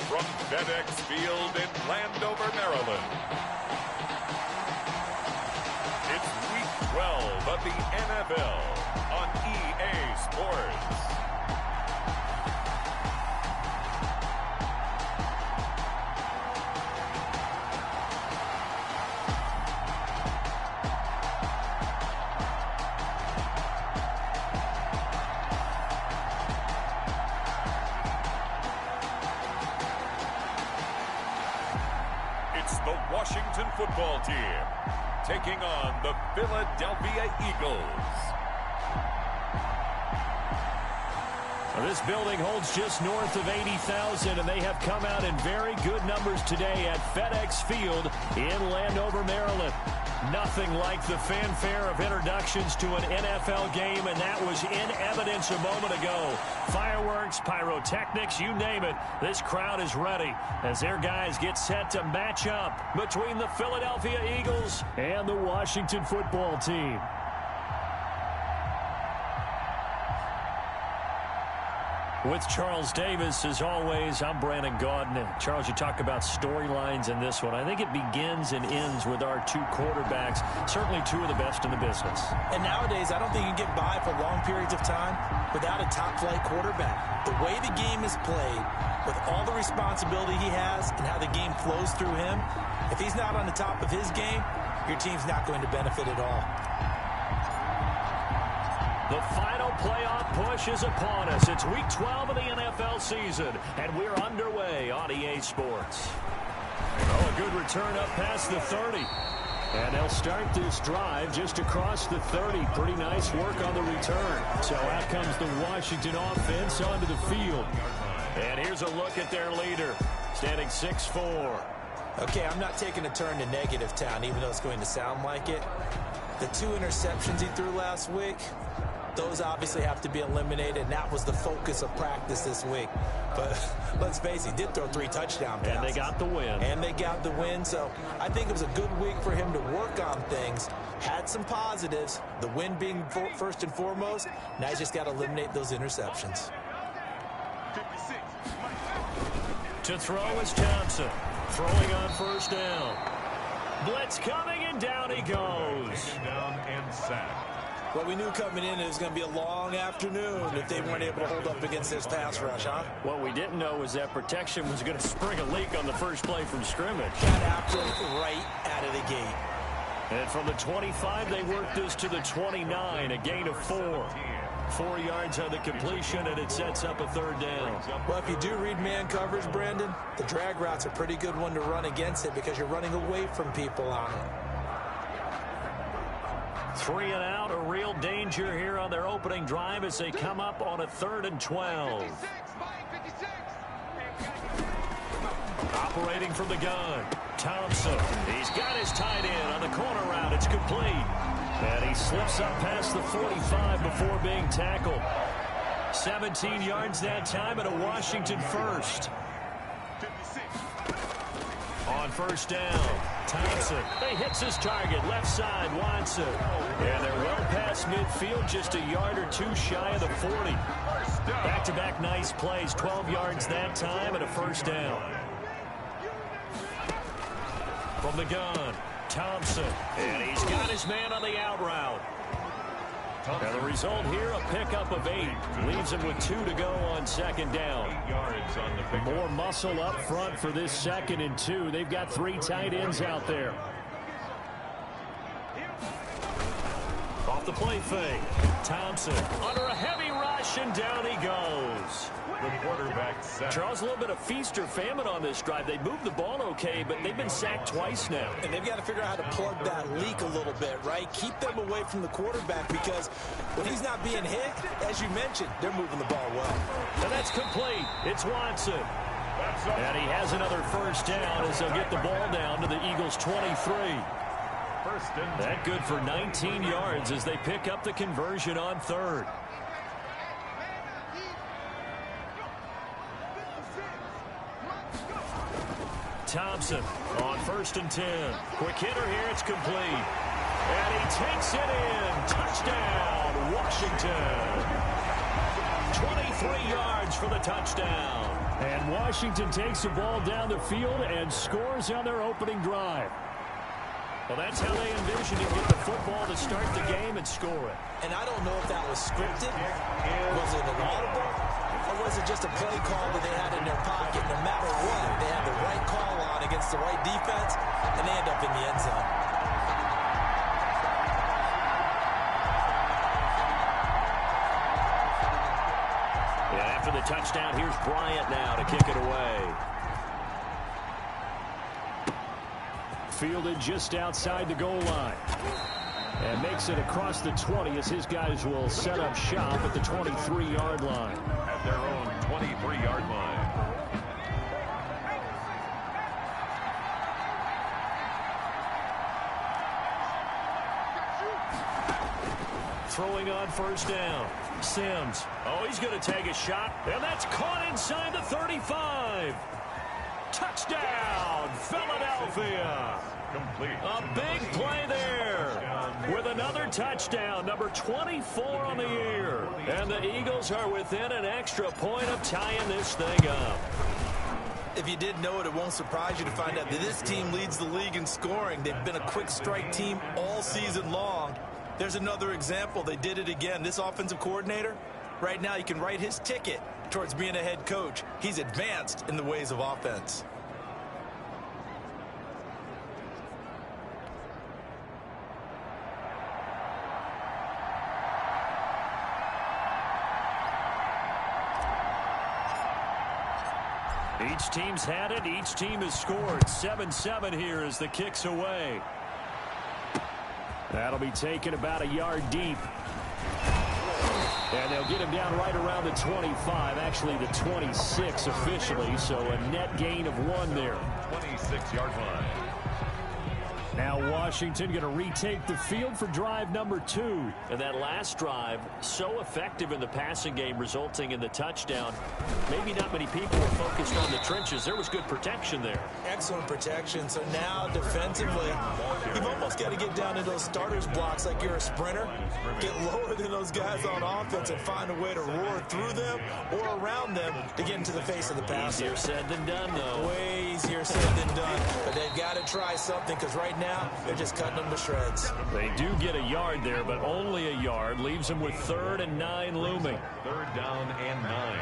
from FedEx Field in Landover, Maryland. It's Week 12 of the NFL on EA Sports. The Washington football team taking on the Philadelphia Eagles. Well, this building holds just north of 80,000, and they have come out in very good numbers today at FedEx Field in Landover, Maryland. Nothing like the fanfare of introductions to an NFL game, and that was in evidence a moment ago. Fireworks, pyrotechnics, you name it. This crowd is ready as their guys get set to match up between the Philadelphia Eagles and the Washington football team. With Charles Davis, as always, I'm Brandon Gaudin. Charles, you talk about storylines in this one. I think it begins and ends with our two quarterbacks, certainly two of the best in the business. And nowadays, I don't think you can get by for long periods of time without a top-flight quarterback. The way the game is played, with all the responsibility he has and how the game flows through him, if he's not on the top of his game, your team's not going to benefit at all. The final playoff push is upon us. It's Week 12 of the NFL season, and we're underway on EA Sports. Oh, a good return up past the 30. And they'll start this drive just across the 30. Pretty nice work on the return. So out comes the Washington offense onto the field. And here's a look at their leader, standing 6'4". Okay, I'm not taking a turn to negative town, even though it's going to sound like it. The 2 interceptions he threw last week, those obviously have to be eliminated, and that was the focus of practice this week. But let's face it, he did throw 3 touchdown passes. And they got the win. And they got the win, so I think it was a good week for him to work on things. Had some positives, the win being first and foremost. Now he's just got to eliminate those interceptions. To throw is Thompson, throwing on first down. Blitz coming, and down he goes. Down and sacked. Well, we knew coming in it was going to be a long afternoon if they weren't able to hold up against this pass rush, huh? What we didn't know was that protection was going to spring a leak on the first play from scrimmage. Got after it right out of the gate. And from the 25, they worked this to the 29, a gain of 4. 4 yards on the completion, and it sets up a third down. Well, if you do read man coverage, Brandon, the drag route's a pretty good one to run against it because you're running away from people on it. 3 and out, a real danger here on their opening drive as they come up on a 3rd and 12. Operating from the gun, Thompson. He's got his tight end on the corner route. It's complete. And he slips up past the 45 before being tackled. 17 yards that time, and a Washington first. On first down, Thompson. He hits his target, left side, Watson. And they're well past midfield, just a yard or 2 shy of the 40. Back-to-back nice plays, 12 yards that time, and a first down. From the gun, Thompson. And he's got his man on the out route. Now the result here, a pickup of 8. Leaves him with 2 to go on second down. 8 yards on the pickup. More muscle up front for this 2nd and 2. They've got 3 tight ends out there. Off the play fake. Thompson under a heavy rush, and down he goes. The quarterback sacked. Charles, a little bit of feast or famine on this drive. They moved the ball okay, but they've been sacked twice now. And they've got to figure out how to plug that leak a little bit, right? Keep them away from the quarterback because when he's not being hit, as you mentioned, they're moving the ball well. And that's complete. It's Watson. And he has another first down as they'll get the ball down to the Eagles' 23. That good for 19 yards as they pick up the conversion on 3rd. Thompson on 1st and 10. Quick hitter here, it's complete. And he takes it in. Touchdown, Washington. 23 yards for the touchdown. And Washington takes the ball down the field and scores on their opening drive. Well, that's how they envisioned it, get the football to start the game and score it. And I don't know if that was scripted. Was it an audible? Or was it just a play call that they had in their pocket? No matter what, they had the right call on against the right defense, and they end up in the end zone. And after the touchdown, here's Bryant now to kick it away. Fielded just outside the goal line. And makes it across the 20 as his guys will set up shop at the 23-yard line. At their own 23-yard line. Throwing on first down. Sims. Oh, he's going to take a shot. And that's caught inside the 35. Touchdown, Philadelphia. Complete. A big play there with another touchdown, number 24 on the year. And the Eagles are within an extra point of tying this thing up. If you didn't know it, it won't surprise you to find out that this team leads the league in scoring. They've been a quick strike team all season long. There's another example. They did it again. This offensive coordinator, right now, you can write his ticket towards being a head coach. He's advanced in the ways of offense. Each team's had it. Each team has scored. 7-7 here as the kick's away. That'll be taken about a yard deep. And they'll get him down right around the 25, actually the 26 officially, so a net gain of 1 there. 26-yard line. Now Washington going to retake the field for drive number 2. And that last drive, so effective in the passing game, resulting in the touchdown. Maybe not many people were focused on the trenches. There was good protection there. Excellent protection. So now defensively, you've almost got to get down in those starters blocks like you're a sprinter. Get lower than those guys on offense and find a way to roar through them or around them to get into the face of the passer. Easier said than done, though. Way easier said than done. But they've got to try something because right now they're just cutting them to shreds. They do get a yard there, but only a yard. Leaves them with 3rd and 9 looming. 3rd down and 9.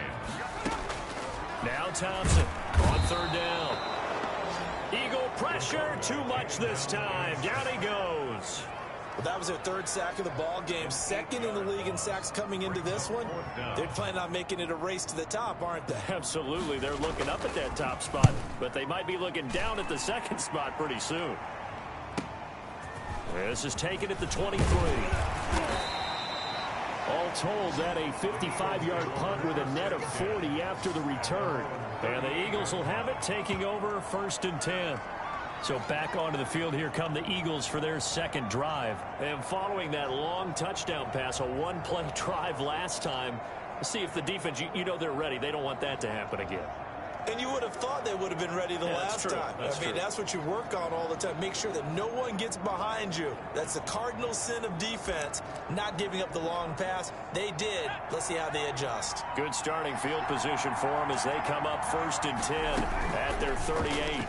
Now Thompson on 3rd down. Eagle pressure, too much this time. Down he goes. Well, that was their 3rd sack of the ball game. 2nd in the league in sacks coming into this one. They're planning on making it a race to the top, aren't they? Absolutely. They're looking up at that top spot, but they might be looking down at the 2nd spot pretty soon. This is taken at the 23. All told, that a 55-yard punt with a net of 40 after the return. And the Eagles will have it, taking over 1st and 10. So back onto the field here come the Eagles for their 2nd drive. And following that long touchdown pass, a 1-play drive last time, see if the defense, you know they're ready. They don't want that to happen again. And you would have thought they would have been ready the last time. I mean, that's what you work on all the time. Make sure that no one gets behind you. That's the cardinal sin of defense, not giving up the long pass. They did. Let's see how they adjust. Good starting field position for them as they come up 1st and 10 at their 38.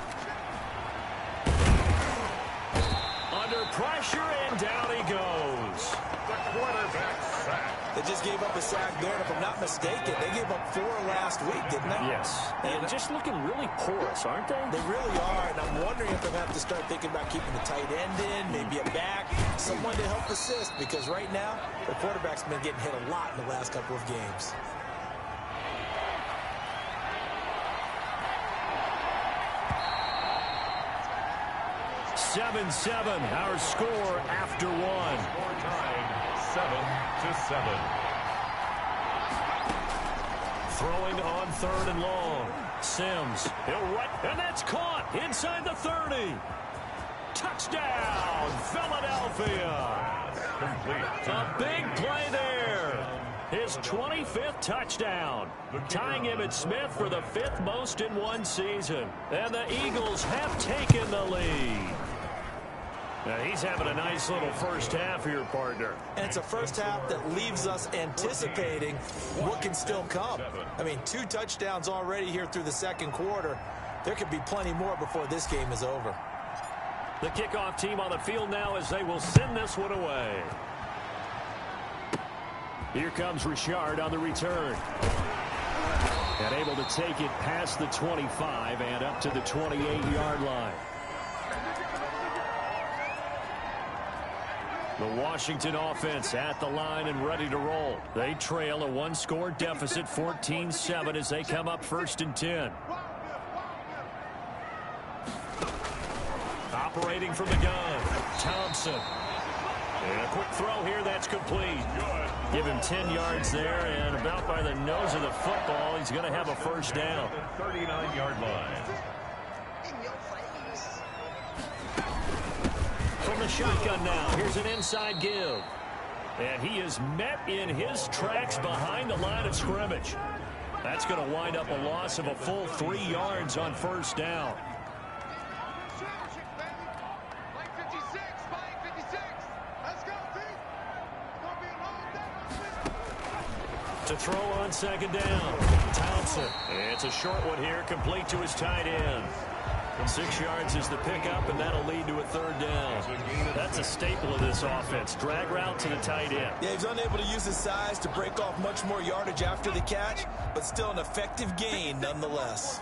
Under pressure, and down he goes. The quarterback sack. They just gave up a sack there, and if I'm not mistaken, they gave up 4 last week, didn't they? Yes. And just looking really porous, aren't they? They really are, and I'm wondering if they'll have to start thinking about keeping the tight end in, maybe a back, someone to help assist, because right now, the quarterback's been getting hit a lot in the last couple of games. Seven, our score after 1. Score tied 7-7. Throwing on 3rd and long. Sims, he'll run, and that's caught inside the 30. Touchdown, Philadelphia. Complete. A big play there. His 25th touchdown, tying Emmitt Smith for the 5th most in one season. And the Eagles have taken the lead. Now he's having a nice little first half here, partner. And it's a first half that leaves us anticipating what can still come. I mean, 2 touchdowns already here through the second quarter. There could be plenty more before this game is over. The kickoff team on the field now as they will send this one away. Here comes Richard on the return. And able to take it past the 25 and up to the 28-yard line. The Washington offense at the line and ready to roll. They trail a 1-score deficit, 14-7, as they come up 1st and 10. Operating from the gun, Thompson. And a quick throw here, that's complete. Give him 10 yards there, and about by the nose of the football, he's going to have a first down. 39-yard line. From the shotgun now, here's an inside give. And he is met in his tracks behind the line of scrimmage. That's going to wind up a loss of a full 3 yards on first down. To throw on second down, Thompson. It's a short one here, complete to his tight end. 6 yards is the pickup, and that'll lead to a 3rd down. That's a staple of this offense. Drag route to the tight end. Yeah, he's unable to use his size to break off much more yardage after the catch, but still an effective gain nonetheless.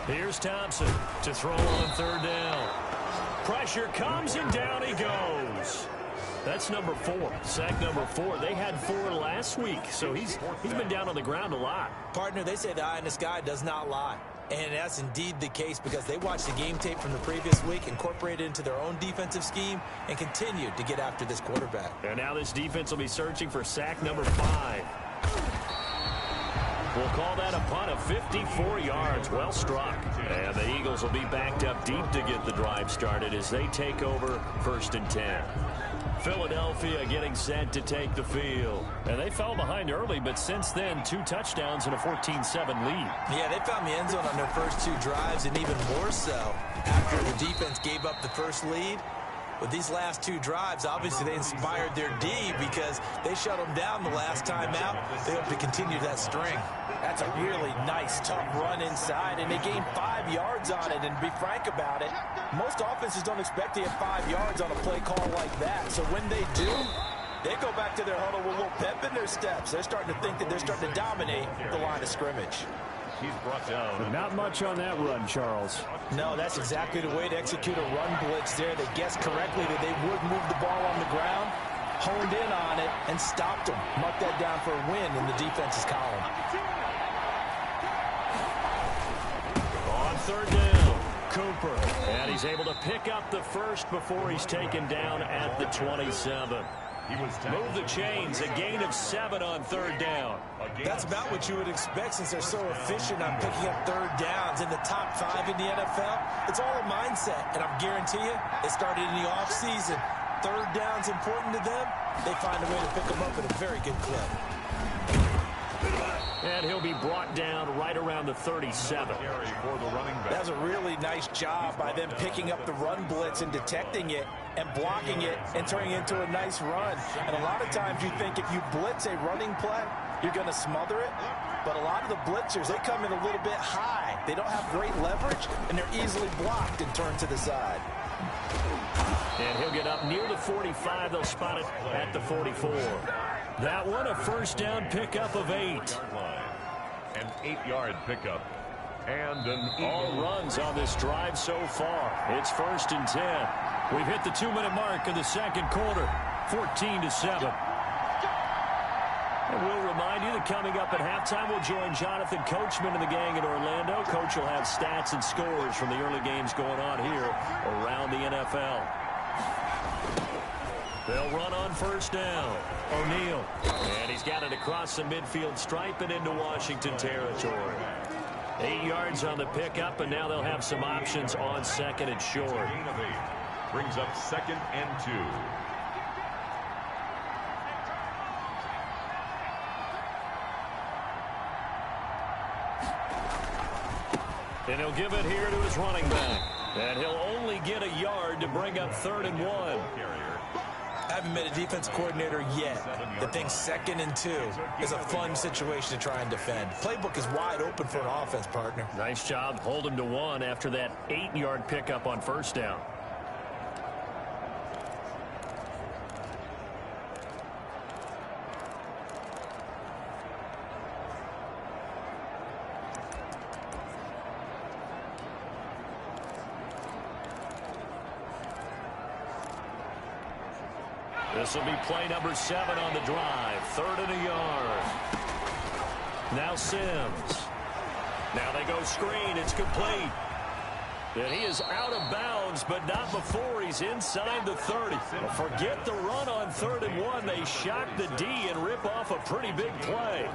Here's Thompson to throw on 3rd down. Pressure comes, and down he goes. That's number 4, sack number 4. They had 4 last week, so he's been down on the ground a lot. Partner, they say the eye in the sky does not lie. And that's indeed the case because they watched the game tape from the previous week, incorporated it into their own defensive scheme, and continued to get after this quarterback. And now this defense will be searching for sack number 5. We'll call that a punt of 54 yards. Well struck. And the Eagles will be backed up deep to get the drive started as they take over 1st and 10. Philadelphia getting set to take the field. And they fell behind early, but since then, 2 touchdowns and a 14-7 lead. Yeah, they found the end zone on their first 2 drives, and even more so after the defense gave up the first lead. With these last 2 drives, obviously they inspired their D because they shut them down the last time out. They hope to continue that string. That's a really nice, tough run inside, and they gained 5 yards on it. And to be frank about it, most offenses don't expect to get 5 yards on a play call like that. So when they do, they go back to their huddle with a little pep in their steps. They're starting to think that they're starting to dominate the line of scrimmage. He's brought down. Not much on that run, Charles. No, that's exactly the way to execute a run blitz there. They guessed correctly that they would move the ball on the ground, honed in on it, and stopped them. Mark that down for a win in the defense's column. On 3rd down, Cooper. And he's able to pick up the first before he's taken down at the 27. Move the chains, a gain of 7 on 3rd down. That's about what you would expect since they're so efficient on picking up 3rd downs in the top 5 in the NFL. It's all a mindset, and I guarantee you, it started in the offseason. 3rd down's important to them. They find a way to pick them up at a very good clip. And he'll be brought down right around the 37. That was a really nice job by them picking up the run blitz and detecting it and blocking it and turning it into a nice run. And a lot of times you think if you blitz a running play, you're going to smother it. But a lot of the blitzers, they come in a little bit high. They don't have great leverage, and they're easily blocked and turned to the side. And he'll get up near the 45. They'll spot it at the 44. That one, a first down pickup of 8. An 8-yard pickup. And an all runs on this drive so far. It's 1st and 10. We've hit the 2-minute mark of the second quarter. 14-7. And we'll remind you that coming up at halftime, we'll join Jonathan Coachman and the gang in Orlando. Coach will have stats and scores from the early games going on here around the NFL. They'll run on first down. O'Neal. And he's got it across the midfield stripe and into Washington territory. 8 yards on the pickup, and now they'll have some options on second and short. Brings up 2nd and 2. And he'll give it here to his running back. And he'll only get a yard to bring up 3rd and 1. I haven't met a defense coordinator yet that thinks 2nd and 2 is a fun situation to try and defend. Playbook is wide open for an offense, partner. Nice job holding to 1 after that 8-yard pickup on 1st down. This will be play number 7 on the drive. 3rd and a yard. Now Sims. Now they go screen. It's complete. And he is out of bounds, but not before he's inside the 30. Forget the run on 3rd and 1. They shock the D and rip off a pretty big play.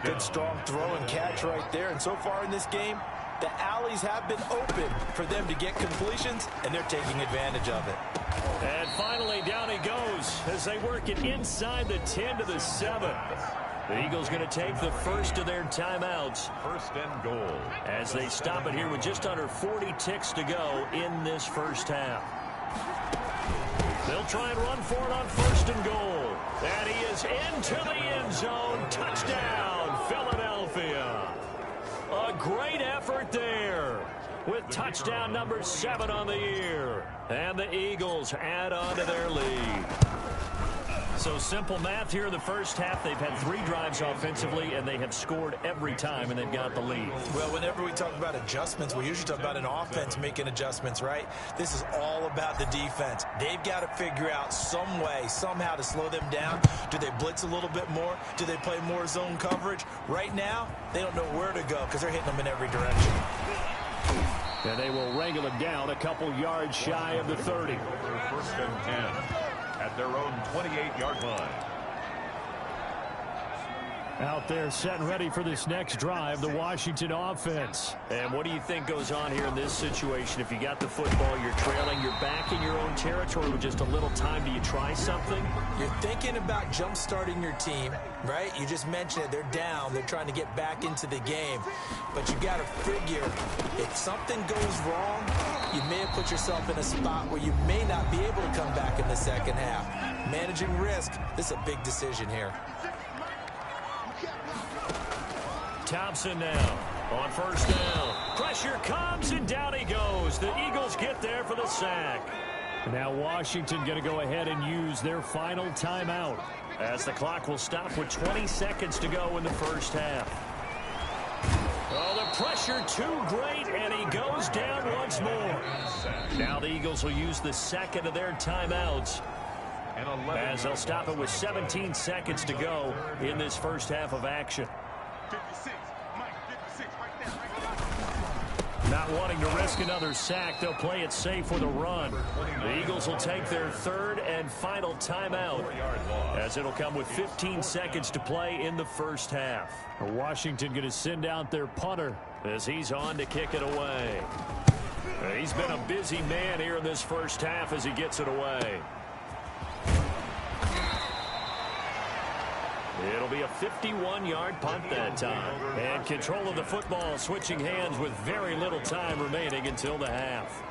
Good strong throw and catch right there. And so far in this game, the alleys have been open for them to get completions, and they're taking advantage of it. And finally, down he goes as they work it inside the 10 to the 7. The Eagles going to take the first of their timeouts. 1st and goal. As they stop it here with just under 40 ticks to go in this first half. They'll try and run for it on 1st and goal. And he is into the end zone. Touchdown, Philadelphia. A great effort there with touchdown number 7 on the year. And the Eagles add on to their lead. So simple math here in the first half. They've had 3 drives offensively, and they have scored every time, and they've got the lead. Well, whenever we talk about adjustments, we usually talk about an offense making adjustments, right? This is all about the defense. They've got to figure out some way, somehow to slow them down. Do they blitz a little bit more? Do they play more zone coverage? Right now, they don't know where to go because they're hitting them in every direction. And they will wrangle it down a couple yards shy of the 30. 1st and 10 at their own 28-yard line. Out there set and ready for this next drive, the Washington offense. And what do you think goes on here in this situation? If you got the football, you're trailing, you're back in your own territory with just a little time. Do you try something? You're thinking about jump-starting your team, right? You just mentioned it. They're down. They're trying to get back into the game. But you got to figure if something goes wrong, you may have put yourself in a spot where you may not be able to come back in the second half. Managing risk, this is a big decision here. Thompson now on 1st down. Pressure comes, and down he goes. The Eagles get there for the sack. Now Washington going to go ahead and use their final timeout as the clock will stop with 20 seconds to go in the first half. Oh, the pressure too great, and he goes down once more. Now the Eagles will use the second of their timeouts as they'll stop it with 17 seconds to go in this first half of action. Not wanting to risk another sack, they'll play it safe with a run. The Eagles will take their 3rd and final timeout as it'll come with 15 seconds to play in the first half. Washington going to send out their punter as he's on to kick it away. He's been a busy man here in this first half as he gets it away. It'll be a 51-yard punt that time. And control of the football switching hands with very little time remaining until the half.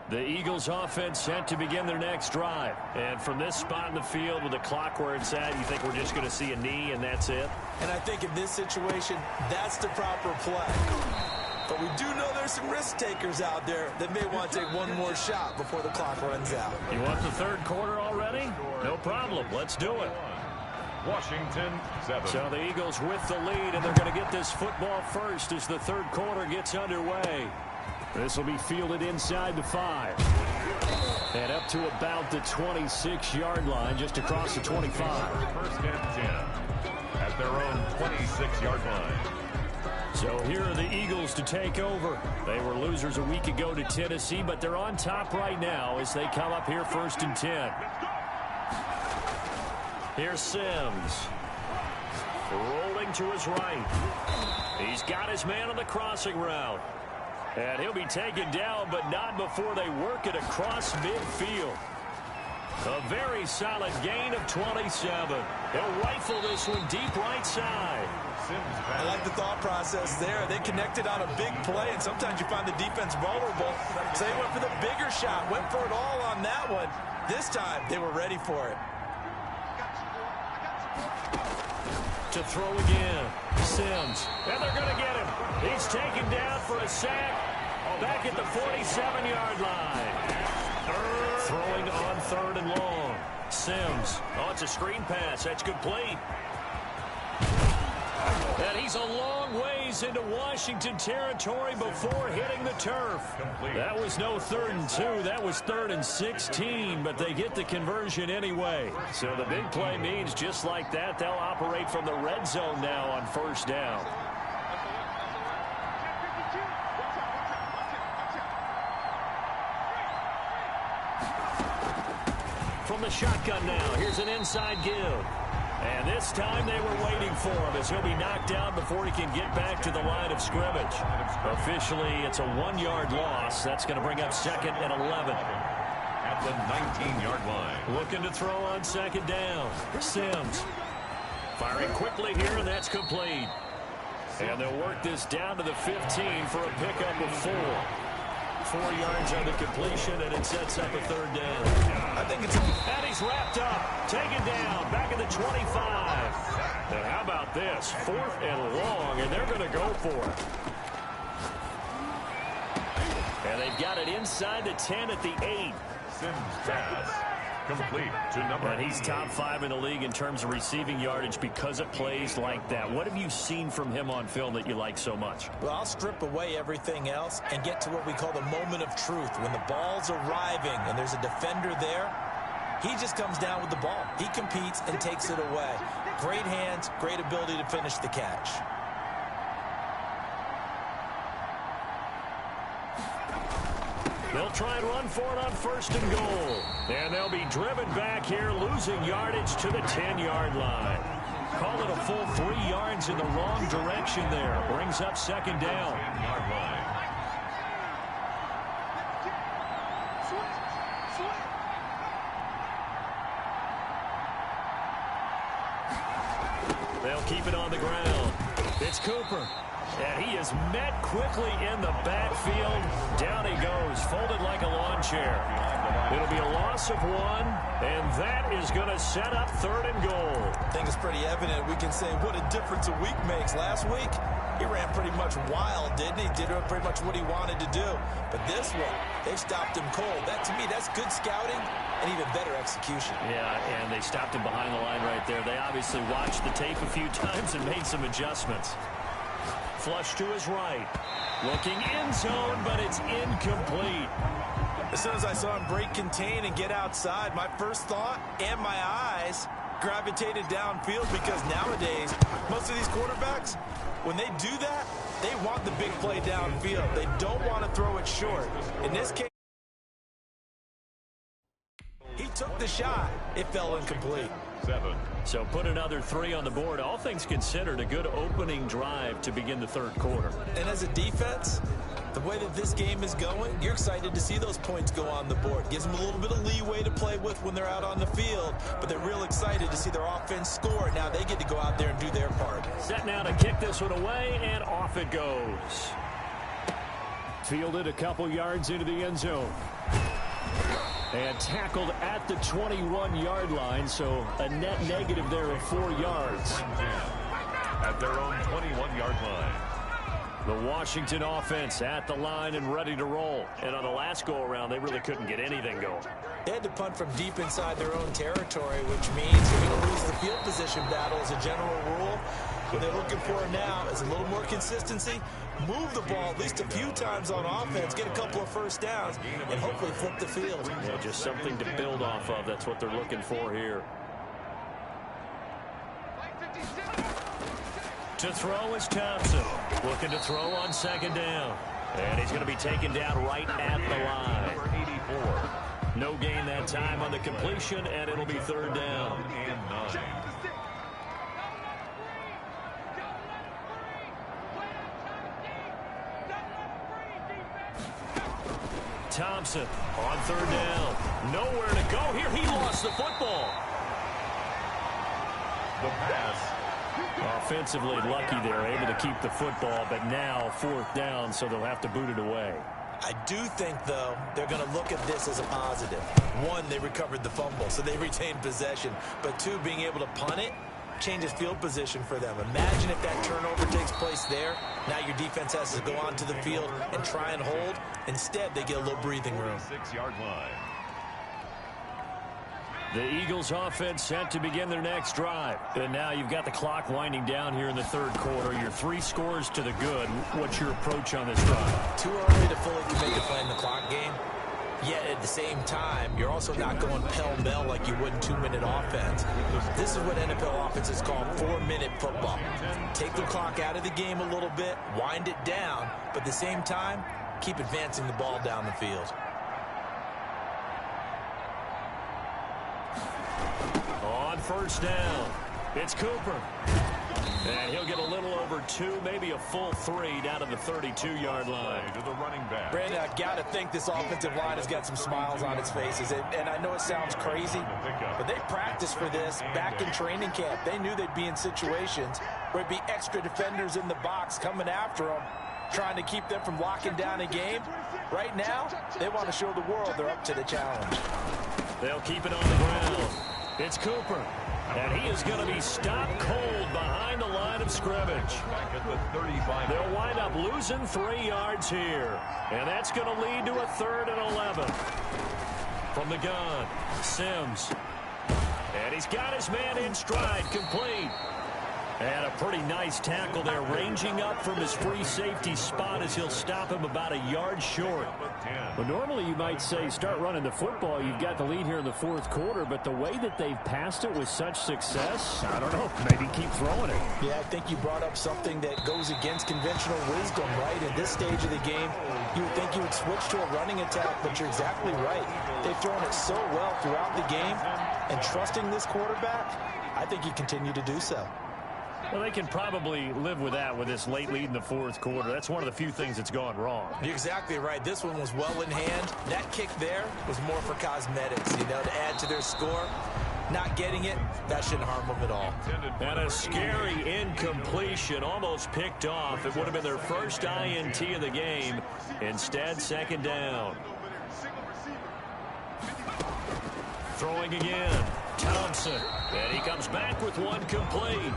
The Eagles offense set to begin their next drive. And from this spot in the field with the clock where it's at, you think we're just going to see a knee and that's it? And I think in this situation, that's the proper play. But we do know there's some risk takers out there that may want to take one more shot before the clock runs out. You want the 3rd quarter already? No problem. Let's do it. Washington 7. So the Eagles with the lead, and they're going to get this football first as the 3rd quarter gets underway. This will be fielded inside the 5. And up to about the 26-yard line, just across the 25. 1st and 10 at their own 26-yard line. So here are the Eagles to take over. They were losers a week ago to Tennessee, but they're on top right now as they come up here 1st and 10. Here's Sims. Rolling to his right. He's got his man on the crossing route. And he'll be taken down, but not before they work it across midfield. A very solid gain of 27. They'll rifle this one deep right side. I like the thought process there. They connected on a big play, and sometimes you find the defense vulnerable. So they went for the bigger shot, went for it all on that one. This time, they were ready for it. To throw again, Sims. And they're going to get him. He's taken down for a sack. Back at the 47-yard line. Throwing on 3rd and long. Sims. Oh, it's a screen pass. That's complete. And he's a long ways into Washington territory before hitting the turf. That was no 3rd and 2. That was 3rd and 16, but they get the conversion anyway. So the big play means just like that, they'll operate from the red zone now on 1st down. From the shotgun now, here's an inside give. And this time they were waiting for him as he'll be knocked down before he can get back to the line of scrimmage. Officially, it's a 1-yard loss. That's going to bring up 2nd and 11. At the 19-yard line. Looking to throw on 2nd down. Sims. Firing quickly here, and that's complete. And they'll work this down to the 15 for a pickup of 4. 4 yards on the completion, and it sets up a 3rd down. I think it's And he's wrapped up, taken down, back at the 25. And how about this? 4th and long, and they're going to go for it. And they've got it inside the 10 at the 8. Sims pass. Complete to number 8. And he's top 5 in the league in terms of receiving yardage because of plays like that. What have you seen from him on film that you like so much? Well, I'll strip away everything else and get to what we call the moment of truth. When the ball's arriving and there's a defender there, he just comes down with the ball. He competes and takes it away. Great hands, great ability to finish the catch. They'll try and run for it on 1st and goal. And they'll be driven back here, losing yardage to the 10-yard line. Call it a full 3 yards in the wrong direction there. Brings up 2nd down. 10-yard line. They'll keep it on the ground. It's Cooper. And he is met quickly in the backfield. Down he goes, folded like a lawn chair. It'll be a loss of 1, and that is going to set up 3rd and goal. I think it's pretty evident. We can say what a difference a week makes. Last week, he ran pretty much wild, didn't he? Did pretty much what he wanted to do. But this one, they stopped him cold. That, to me, that's good scouting and even better execution. Yeah, and they stopped him behind the line right there. They obviously watched the tape a few times and made some adjustments. Flush to his right. Looking end zone, but it's incomplete. As soon as I saw him break contain and get outside, my first thought and my eyes gravitated downfield because nowadays, most of these quarterbacks, when they do that, they want the big play downfield. They don't want to throw it short. In this case, he took the shot. It fell incomplete. 7. So put another 3 on the board. All things considered, a good opening drive to begin the 3rd quarter. And as a defense, the way that this game is going, you're excited to see those points go on the board. Gives them a little bit of leeway to play with when they're out on the field, but they're real excited to see their offense score. Now they get to go out there and do their part. Set now to kick this one away, and off it goes. Fielded a couple yards into the end zone. And tackled at the 21-yard line, so a net negative there of 4 yards. At their own 21-yard line. The Washington offense at the line and ready to roll. And on the last go-around, they really couldn't get anything going. They had to punt from deep inside their own territory, which means you're going to lose the field position battle as a general rule. What they're looking for now is a little more consistency, move the ball at least a few times on offense, get a couple of 1st downs, and hopefully flip the field. Yeah, just something to build off of. That's what they're looking for here. To throw is Thompson. Looking to throw on 2nd down. And he's going to be taken down right at the line. Number 84. No gain that time on the completion, and it'll be 3rd down. And 9. Thompson on 3rd down. Nowhere to go here. He lost the football. The pass. Offensively lucky they're able to keep the football, but now 4th down, so they'll have to boot it away. I do think, though, they're going to look at this as a positive. One, they recovered the fumble, so they retained possession. But two, being able to punt it changes field position for them. Imagine if that turnover takes place there. Now your defense has to go onto the field and try and hold. Instead, they get a little breathing room. 6-yard line. The Eagles offense set to begin their next drive. And now you've got the clock winding down here in the 3rd quarter. Your 3 scores to the good. What's your approach on this drive? Too early to fully commit to playing the clock game. Yet at the same time, you're also not going pell-mell like you would in 2-minute offense. This is what NFL offenses call 4-minute football. Take the clock out of the game a little bit, wind it down, but at the same time, keep advancing the ball down the field. On 1st down, it's Cooper. And he'll get a little over 2, maybe a full 3 down to the 32-yard line. To the running back. Brandon, I've got to think this offensive line has got some smiles on its faces. And I know it sounds crazy, but they practiced for this back in training camp. They knew they'd be in situations where it'd be extra defenders in the box coming after them, trying to keep them from locking down a game. Right now, they want to show the world they're up to the challenge. They'll keep it on the ground. It's Cooper. And he is going to be stopped cold behind the line of scrimmage. Back at the 35. They'll wind up losing 3 yards here. And that's going to lead to a 3rd and 11. From the gun, Sims. And he's got his man in stride, complete. And a pretty nice tackle there, ranging up from his free safety spot as he'll stop him about a yard short. Well, normally you might say start running the football. You've got the lead here in the 4th quarter, but the way that they've passed it with such success, I don't know, maybe keep throwing it. Yeah, I think you brought up something that goes against conventional wisdom, right? At this stage of the game, you would think you would switch to a running attack, but you're exactly right. They've thrown it so well throughout the game, and trusting this quarterback, I think you continue to do so. Well, they can probably live with that with this late lead in the 4th quarter. That's one of the few things that's gone wrong. You're exactly right. This one was well in hand. That kick there was more for cosmetics, to add to their score. Not getting it, that shouldn't harm them at all. And a scary incompletion, almost picked off. It would have been their first INT of the game. Instead, 2nd down. Throwing again, Thompson. And he comes back with one complete.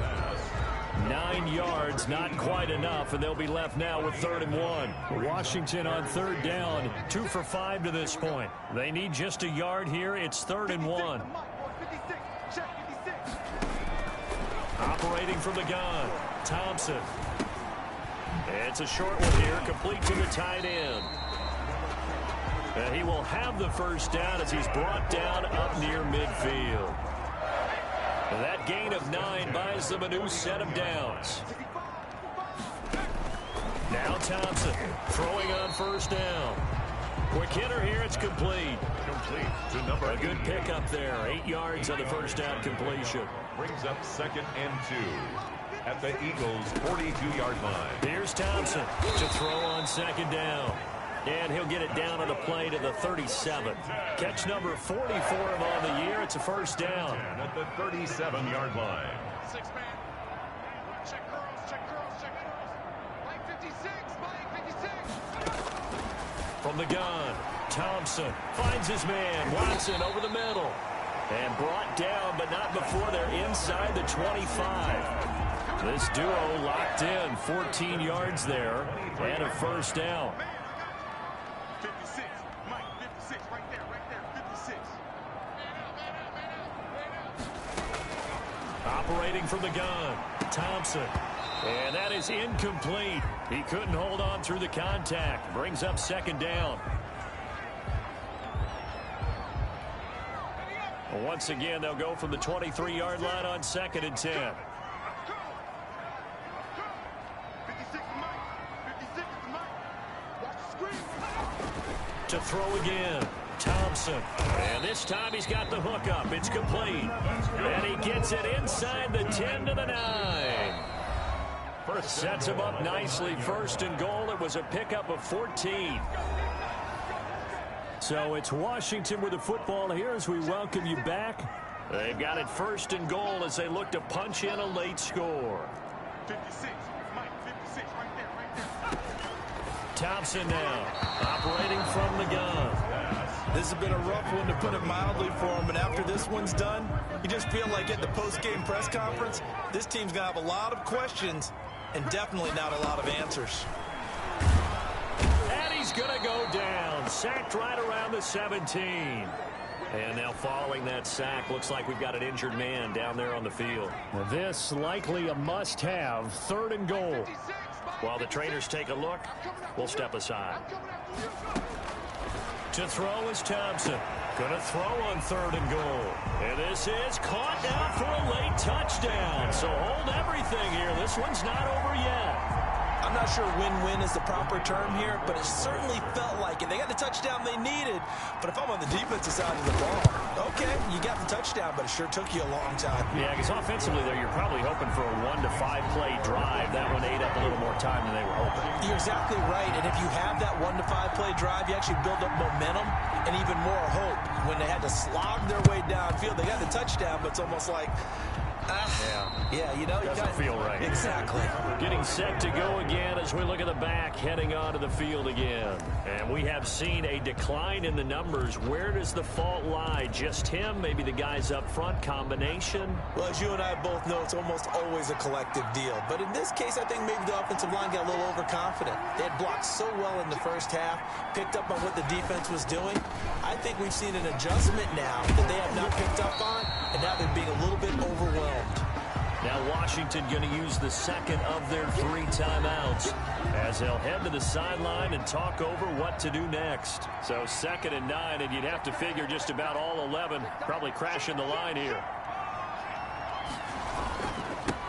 9 yards, not quite enough, and they'll be left now with 3rd and 1. Washington on 3rd down, 2 for 5 to this point. They need just a yard here. It's 3rd and 1. Operating from the gun, Thompson. It's a short one here, complete to the tight end. And he will have the 1st down as he's brought down up near midfield. That gain of 9 buys them a new set of downs. Now Thompson throwing on 1st down. Quick hitter here, it's complete. To number A good pickup there, 8 yards on the 1st down completion. Brings up 2nd and 2 at the Eagles' 42-yard line. Here's Thompson to throw on 2nd down. And he'll get it down on the play to the 37. Catch number 44 of on the year. It's a 1st down. And at the 37-yard line. 6-man. Check curls, check curls, check curls. Mike 56, Mike 56. From the gun, Thompson finds his man, Watson over the middle. And brought down, but not before they're inside the 25. This duo locked in, 14 yards there, and a 1st down. 56, Mike 56, right there, 56. Operating from the gun, Thompson. And that is incomplete. He couldn't hold on through the contact. Brings up 2nd down. Once again, they'll go from the 23-yard line on 2nd and 10. To throw again, Thompson. And this time he's got the hook up. It's complete. And he gets it inside the 10 to the 9. Sets him up nicely. 1st and goal. It was a pickup of 14. So it's Washington with the football here as we welcome you back. They've got it 1st and goal as they look to punch in a late score. 56, Mike, 56, right there. Thompson now operating from the gun. This has been a rough one, to put it mildly, for him. And after this one's done, you just feel like at the post-game press conference, this team's going to have a lot of questions and definitely not a lot of answers. And he's going to go down. Sacked right around the 17. And now following that sack, looks like we've got an injured man down there on the field. Well, this likely a must-have, 3rd and goal. While the trainers take a look, we'll step aside. To throw is Thompson. Going to throw on 3rd and goal. And this is caught now for a late touchdown. So hold everything here. This one's not over yet. I'm not sure win-win is the proper term here, but it certainly felt like it. They got the touchdown they needed, but if I'm on the defensive side of the ball, okay, you got the touchdown, but it sure took you a long time. Yeah, because offensively, though, you're probably hoping for a 1 to 5 play drive. That one ate up a little more time than they were hoping. You're exactly right, and if you have that 1 to 5 play drive, you actually build up momentum and even more hope. When they had to slog their way downfield, they got the touchdown, but it's almost like, yeah, you know, doesn't feel right. Exactly. Getting set to go again as we look at the back, heading onto the field again. And we have seen a decline in the numbers. Where does the fault lie? Just him? Maybe the guys up front? Combination? Well, as you and I both know, it's almost always a collective deal. But in this case, I think maybe the offensive line got a little overconfident. They had blocked so well in the first half, picked up on what the defense was doing. I think we've seen an adjustment now that they have not picked up on, and now they're being a little bit overwhelmed. Now Washington going to use the 2nd of their 3 timeouts as they'll head to the sideline and talk over what to do next. So 2nd and 9, and you'd have to figure just about all 11 probably crashing the line here.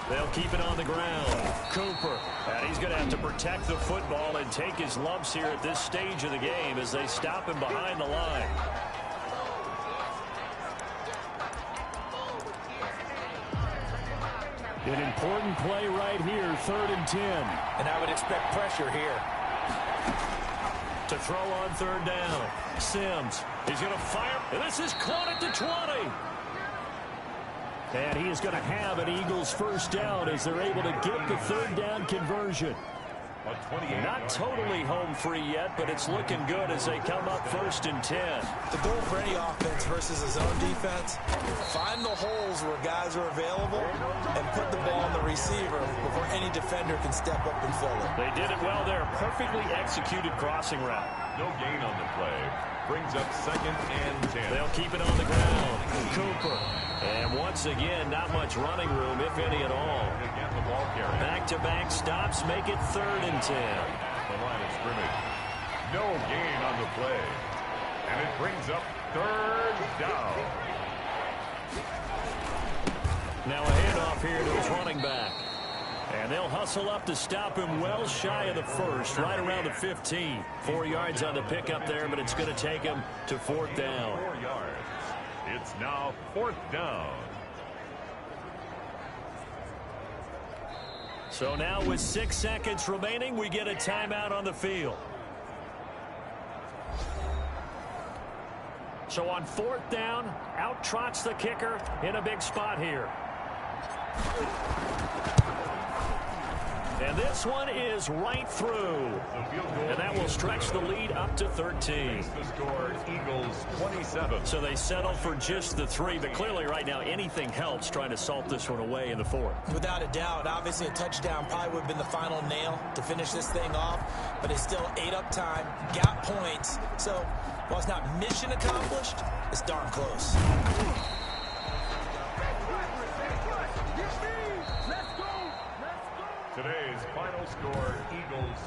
They'll keep it on the ground. Cooper, and he's going to have to protect the football and take his lumps here at this stage of the game as they stop him behind the line. An important play right here, 3rd and 10. And I would expect pressure here. To throw on 3rd down. Sims, he's going to fire, and this is caught at the 20. And he is going to have an Eagles 1st down as they're able to get the 3rd down conversion. Not totally home free yet, but it's looking good as they come up 1st and 10. The goal for any offense versus a zone defense, find the holes where guys are available and put the ball on the receiver before any defender can step up and fill it. They did it well there. Perfectly executed crossing route. No gain on the play. Brings up 2nd and 10. They'll keep it on the ground. Cooper. And once again, not much running room, if any at all. Again, the ball carrier. Back-to-back stops make it 3rd and 10. The line of scrimmage. No gain on the play. And it brings up 3rd down. Now a handoff here to his running back. And they'll hustle up to stop him well shy of the 1st, right around the 15. 4 yards on the pickup there, but it's going to take him to 4th down. 4 yards. It's now 4th down. So now with 6 seconds remaining, we get a timeout on the field. So on 4th down, out trots the kicker in a big spot here. And this one is right through. And that will stretch the lead up to 13. The score, Eagles 27. So they settle for just the 3, but clearly right now anything helps trying to salt this one away in the 4th. Without a doubt, obviously a touchdown probably would have been the final nail to finish this thing off, but it's still ate up time, got points. So while it's not mission accomplished, it's darn close. Today's final score, Eagles